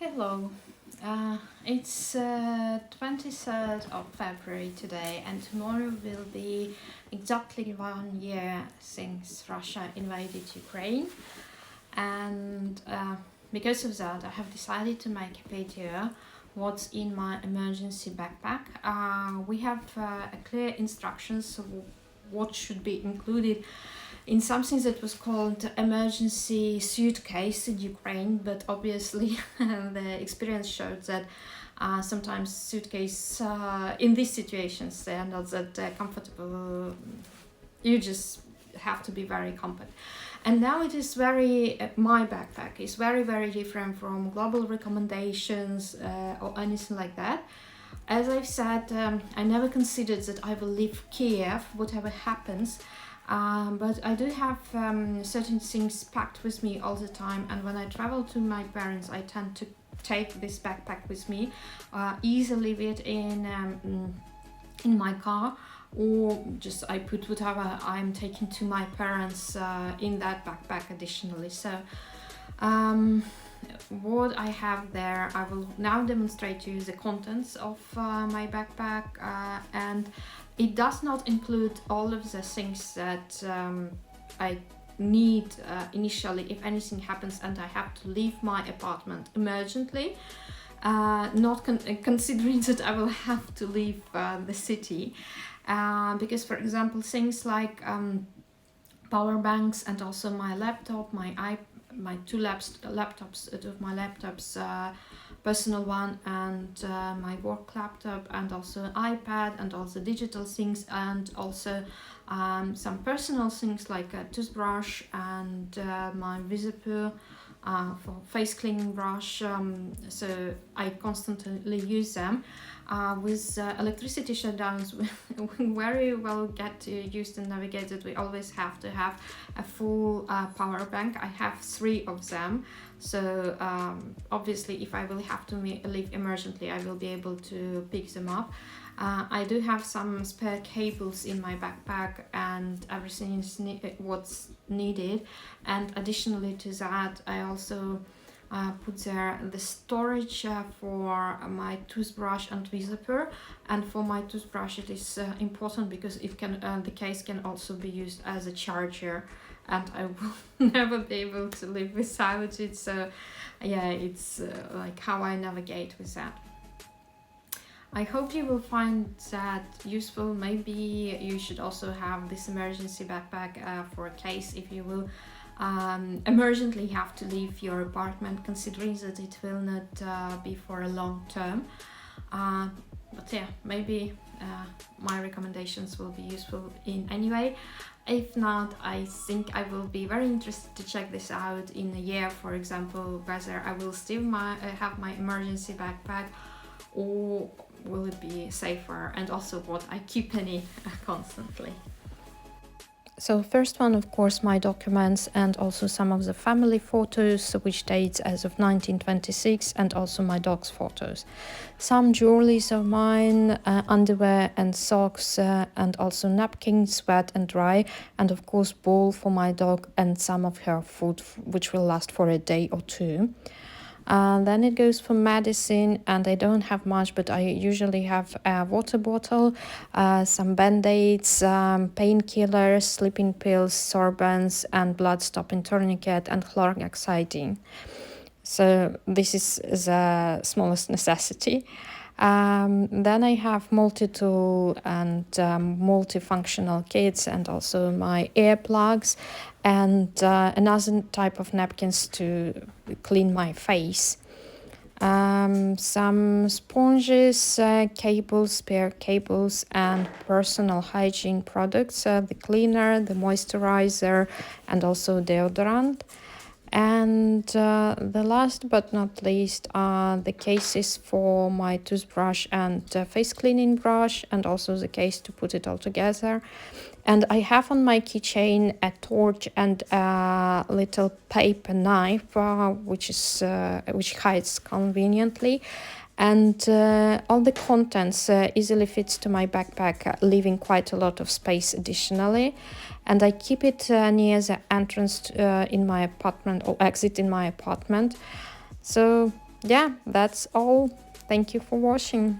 Hello. It's 23rd of February today, and tomorrow will be exactly 1 year since Russia invaded Ukraine. And because of that, I have decided to make a video what's in my emergency backpack. We have clear instructions of what should be included in something that was called emergency suitcase in Ukraine, but obviously the experience showed that sometimes suitcase in these situations they are not that comfortable. You just have to be very competent. And now it is my backpack is very different from global recommendations or anything like that. As I've said, I never considered that I will leave Kyiv, whatever happens. But I do have certain things packed with me all the time, and when I travel to my parents, I tend to take this backpack with me, either leave it in my car, or just I put whatever I'm taking to my parents in that backpack additionally. So what I have there, I will now demonstrate to you the contents of my backpack, and it does not include all of the things that I need initially if anything happens and I have to leave my apartment emergently, not considering that I will have to leave the city, because for example things like power banks and also my laptop, my laptops, two of my laptops, personal one and my work laptop, and also an iPad and also digital things, and also some personal things like a toothbrush and my Visipur for face cleaning brush, so I constantly use them. With electricity shutdowns, we very well get used and navigated. We always have to have a full power bank. I have 3 of them, so obviously if I will have to leave emergently, I will be able to pick them up. I do have some spare cables in my backpack, and everything is what's needed. And additionally to that, I also put there the storage for my toothbrush and Visipur. And for my toothbrush, it is important because it can the case can also be used as a charger, and I will never be able to live without it. So yeah, it's like how I navigate with that. I hope you will find that useful. Maybe you should also have this emergency backpack for a case if you will emergently have to leave your apartment, considering that it will not be for a long term. But yeah, maybe my recommendations will be useful in any way. If not, I think I will be very interested to check this out in a year, for example, whether I will still have my emergency backpack, or will it be safer, and also what I keep in it constantly. So first one, of course, my documents and also some of the family photos, which dates as of 1926, and also my dog's photos. Some jewelries of mine, underwear and socks, and also napkins, wet and dry, and of course bowl for my dog and some of her food, which will last for a day or two. Then it goes for medicine, and I don't have much, but I usually have a water bottle, some band-aids, painkillers, sleeping pills, sorbents, and blood-stopping tourniquet, and chlorhexidine. So this is the smallest necessity. Then I have multi-tool and multifunctional kits, and also my earplugs, and another type of napkins to clean my face. Some sponges, cables, spare cables, and personal hygiene products, the cleaner, the moisturizer, and also deodorant. And the last but not least are the cases for my toothbrush and face cleaning brush, and also the case to put it all together. And I have on my keychain a torch and a little paper knife, which hides conveniently. And all the contents easily fits to my backpack, leaving quite a lot of space additionally. And I keep it near the entrance in my apartment, or exit in my apartment. So yeah, that's all. Thank you for watching.